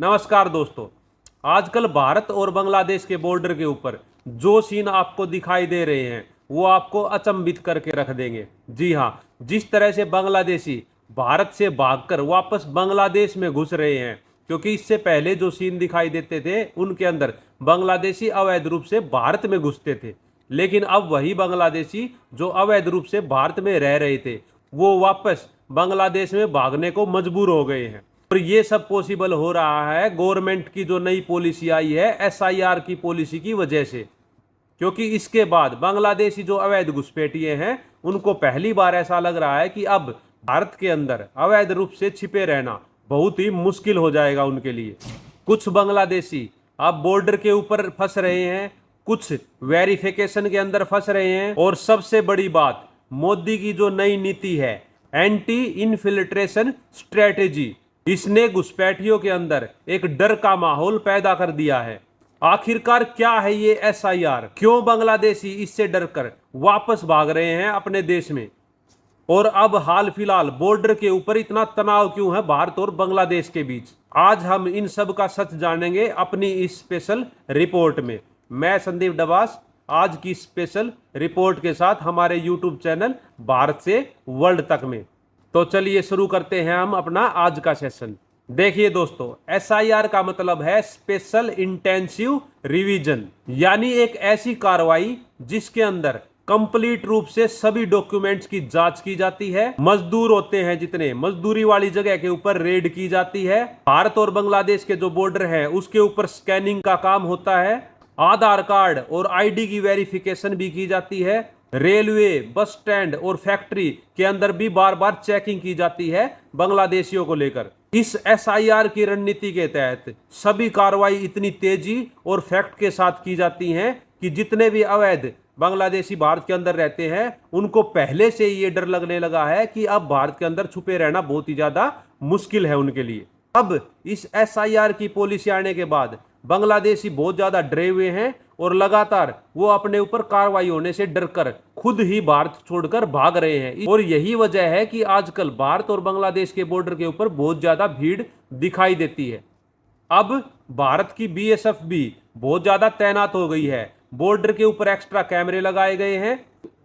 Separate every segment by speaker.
Speaker 1: नमस्कार दोस्तों। आजकल भारत और बांग्लादेश के बॉर्डर के ऊपर जो सीन आपको दिखाई दे रहे हैं वो आपको अचंभित करके रख देंगे। जी हाँ, जिस तरह से बांग्लादेशी भारत से भागकर वापस बांग्लादेश में घुस रहे हैं, क्योंकि इससे पहले जो सीन दिखाई देते थे उनके अंदर बांग्लादेशी अवैध रूप से भारत में घुसते थे, लेकिन अब वही बांग्लादेशी जो अवैध रूप से भारत में रह रहे थे वो वापस बांग्लादेश में भागने को मजबूर हो गए हैं। और ये सब पॉसिबल हो रहा है गवर्नमेंट की जो नई पॉलिसी आई है एसआईआर की पॉलिसी की वजह से, क्योंकि इसके बाद बांग्लादेशी जो अवैध घुसपैठिए हैं उनको पहली बार ऐसा लग रहा है कि अब भारत के अंदर अवैध रूप से छिपे रहना बहुत ही मुश्किल हो जाएगा उनके लिए। कुछ बांग्लादेशी अब बॉर्डर के ऊपर फंस रहे हैं, कुछ वेरिफिकेशन के अंदर फंस रहे हैं, और सबसे बड़ी बात मोदी की जो नई नीति है एंटी इनफिल्ट्रेशन स्ट्रेटेजी, इसने घुसपैठियों के अंदर एक डर का माहौल पैदा कर दिया है। आखिरकार क्या है ये एसआईआर, क्यों बांग्लादेशी इससे डरकर वापस भाग रहे हैं अपने देश में, और अब हाल फिलहाल बॉर्डर के ऊपर इतना तनाव क्यों है भारत और बांग्लादेश के बीच, आज हम इन सब का सच जानेंगे अपनी इस स्पेशल रिपोर्ट में। मैं संदीप डबास आज की स्पेशल रिपोर्ट के साथ हमारे यूट्यूब चैनल भारत से वर्ल्ड तक में। तो चलिए शुरू करते हैं हम अपना आज का सेशन। देखिए दोस्तों, एसआईआर का मतलब है स्पेशल इंटेंसिव रिवीजन, यानी एक ऐसी कार्रवाई जिसके अंदर कंप्लीट रूप से सभी डॉक्यूमेंट्स की जांच की जाती है। मजदूर होते हैं जितने, मजदूरी वाली जगह के ऊपर रेड की जाती है। भारत और बांग्लादेश के जो बॉर्डर है उसके ऊपर स्कैनिंग का काम होता है। आधार कार्ड और आईडी की वेरिफिकेशन भी की जाती है। रेलवे, बस स्टैंड और फैक्ट्री के अंदर भी बार बार चेकिंग की जाती है बांग्लादेशियों को लेकर। इस एसआईआर की रणनीति के तहत सभी कार्रवाई इतनी तेजी और फैक्ट के साथ की जाती हैं कि जितने भी अवैध बांग्लादेशी भारत के अंदर रहते हैं उनको पहले से ये डर लगने लगा है कि अब भारत के अंदर छुपे रहना बहुत ही ज्यादा मुश्किल है उनके लिए। अब इस एसआईआर की पॉलिसी आने के बाद बांग्लादेशी बहुत ज्यादा डरे हुए हैं और लगातार वो अपने ऊपर कार्रवाई होने से डरकर खुद ही भारत छोड़कर भाग रहे हैं। और यही वजह है कि आजकल भारत और बांग्लादेश के बॉर्डर के ऊपर बहुत ज्यादा भीड़ दिखाई देती है। अब भारत की बीएसएफ भी बहुत ज्यादा तैनात हो गई है। बॉर्डर के ऊपर एक्स्ट्रा कैमरे लगाए गए हैं,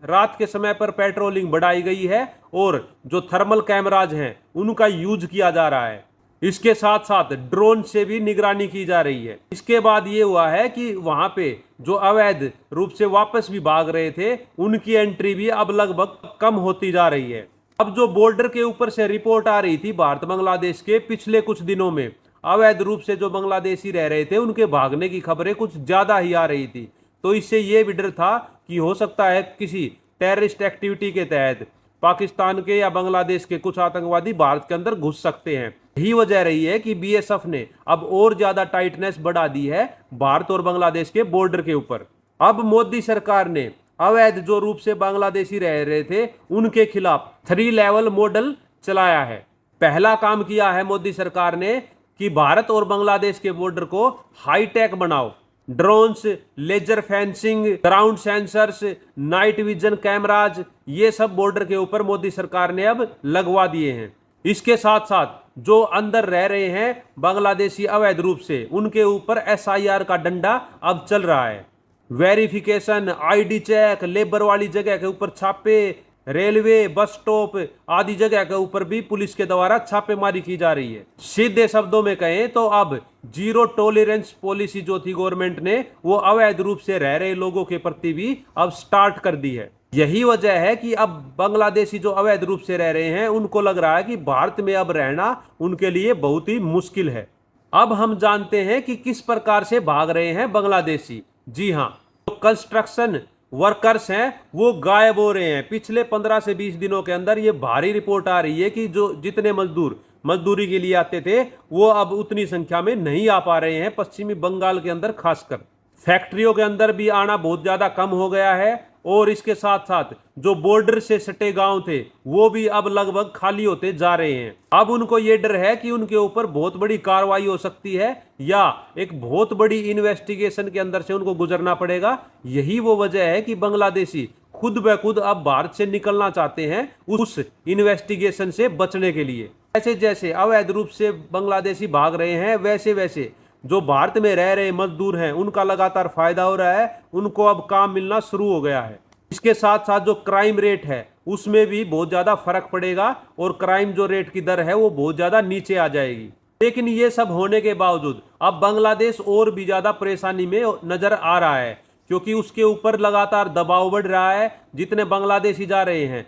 Speaker 1: रात के समय पर पेट्रोलिंग बढ़ाई गई है और जो थर्मल कैमराज हैं उनका यूज किया जा रहा है। इसके साथ साथ ड्रोन से भी निगरानी की जा रही है। इसके बाद ये हुआ है कि वहां पे जो अवैध रूप से वापस भी भाग रहे थे उनकी एंट्री भी अब लगभग कम होती जा रही है। अब जो बॉर्डर के ऊपर से रिपोर्ट आ रही थी भारत बांग्लादेश के पिछले कुछ दिनों में अवैध रूप से जो बांग्लादेशी रह रहे थे उनके भागने की खबरें कुछ ज्यादा ही आ रही थी, तो इससे ये भी डर था कि हो सकता है किसी टेररिस्ट एक्टिविटी के तहत पाकिस्तान के या बांग्लादेश के कुछ आतंकवादी भारत के अंदर घुस सकते हैं। यही वजह रही है कि बीएसएफ ने अब और ज्यादा टाइटनेस बढ़ा दी है भारत और बांग्लादेश के बॉर्डर के ऊपर। अब मोदी सरकार ने अवैध जो रूप से बांग्लादेशी रह रहे थे उनके खिलाफ 3 लेवल मॉडल चलाया है। पहला काम किया है मोदी सरकार ने कि भारत और बांग्लादेश के बॉर्डर को हाईटेक बनाओ। Drones, laser fencing, ground sensors, night vision cameras, ये सब बॉर्डर के ऊपर मोदी सरकार ने अब लगवा दिए हैं। इसके साथ साथ जो अंदर रह रहे हैं बांग्लादेशी अवैध रूप से उनके ऊपर एसआईआर का डंडा अब चल रहा है। वेरिफिकेशन, आईडी चेक, लेबर वाली जगह के ऊपर छापे, रेलवे, बस स्टॉप आदि जगह के ऊपर भी पुलिस के द्वारा छापेमारी की जा रही है। सीधे शब्दों में कहें तो अब जीरो टॉलरेंस पॉलिसी जो थी गवर्नमेंट ने वो अवैध रूप से रह रहे लोगों के प्रति भी अब स्टार्ट कर दी है। यही वजह है कि अब बांग्लादेशी जो अवैध रूप से रह रहे हैं उनको लग रहा है कि भारत में अब रहना उनके लिए बहुत ही मुश्किल है। अब हम जानते हैं कि किस प्रकार से भाग रहे हैं बांग्लादेशी। जी हाँ, तो कंस्ट्रक्शन वर्कर्स हैं वो गायब हो रहे हैं। पिछले 15 से 20 दिनों के अंदर ये भारी रिपोर्ट आ रही है कि जो जितने मजदूर मजदूरी के लिए आते थे वो अब उतनी संख्या में नहीं आ पा रहे हैं। पश्चिमी बंगाल के अंदर खासकर फैक्ट्रियों के अंदर भी आना बहुत ज्यादा कम हो गया है, और इसके साथ साथ जो बॉर्डर से सटे गांव थे वो भी अब लगभग खाली होते जा रहे हैं। अब उनको ये डर है कि उनके ऊपर बहुत बड़ी कार्रवाई हो सकती है या एक बहुत बड़ी इन्वेस्टिगेशन के अंदर से उनको गुजरना पड़ेगा। यही वो वजह है कि बांग्लादेशी खुद ब खुद अब भारत से निकलना चाहते हैं उस इन्वेस्टिगेशन से बचने के लिए। जैसे जैसे अवैध रूप से बांग्लादेशी भाग रहे हैं, वैसे वैसे जो भारत में रह रहे मजदूर हैं उनका लगातार फायदा हो रहा है, उनको अब काम मिलना शुरू हो गया है। इसके साथ साथ जो क्राइम रेट है उसमें भी बहुत ज़्यादा फर्क पड़ेगा और क्राइम जो रेट की दर है वो बहुत ज़्यादा नीचे आ जाएगी। लेकिन ये सब होने के बावजूद अब बांग्लादेश और भी ज़्यादा परेशानी में नज़र आ रहा है, क्योंकि उसके ऊपर लगातार दबाव बढ़ रहा है। जितने बांग्लादेशी जा रहे हैं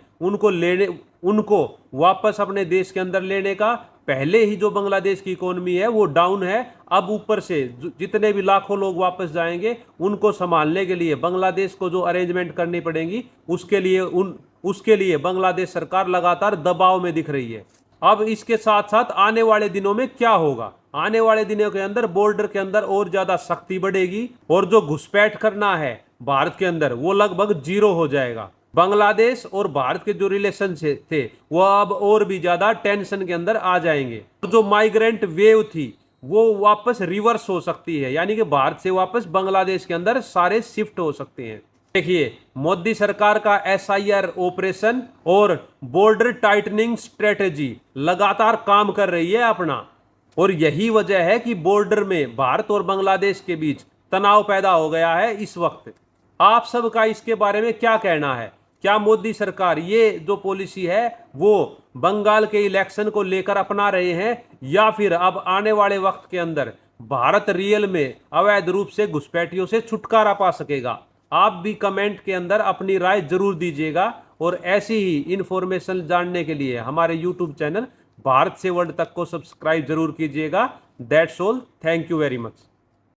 Speaker 1: उनको वापस अपने देश के अंदर लेने का, पहले ही जो बांग्लादेश की इकोनॉमी है वो डाउन है, अब ऊपर से जितने भी लाखों लोग वापस जाएंगे उनको संभालने के लिए बांग्लादेश को जो अरेंजमेंट करनी पड़ेगी उसके लिए बांग्लादेश सरकार लगातार दबाव में दिख रही है। अब इसके साथ साथ आने वाले दिनों में क्या होगा, आने वाले दिनों के अंदर बॉर्डर के अंदर और ज्यादा सख्ती बढ़ेगी और जो घुसपैठ करना है भारत के अंदर वो लगभग जीरो हो जाएगा। बांग्लादेश और भारत के जो रिलेशन थे वो अब और भी ज्यादा टेंशन के अंदर आ जाएंगे। जो माइग्रेंट वेव थी वो वापस रिवर्स हो सकती है, यानी कि भारत से वापस बांग्लादेश के अंदर सारे शिफ्ट हो सकते हैं। देखिए, मोदी सरकार का SIR ऑपरेशन और बॉर्डर टाइटनिंग स्ट्रेटेजी लगातार काम कर रही है अपना, और यही वजह है कि बॉर्डर में भारत और बांग्लादेश के बीच तनाव पैदा हो गया है इस वक्त। आप सबका इसके बारे में क्या कहना है? क्या मोदी सरकार ये जो पॉलिसी है वो बंगाल के इलेक्शन को लेकर अपना रहे हैं, या फिर अब आने वाले वक्त के अंदर भारत रियल में अवैध रूप से घुसपैठियों से छुटकारा पा सकेगा? आप भी कमेंट के अंदर अपनी राय जरूर दीजिएगा, और ऐसी ही इंफॉर्मेशन जानने के लिए हमारे यूट्यूब चैनल भारत से वर्ल्ड तक को सब्सक्राइब जरूर कीजिएगा। That's all, thank you very much.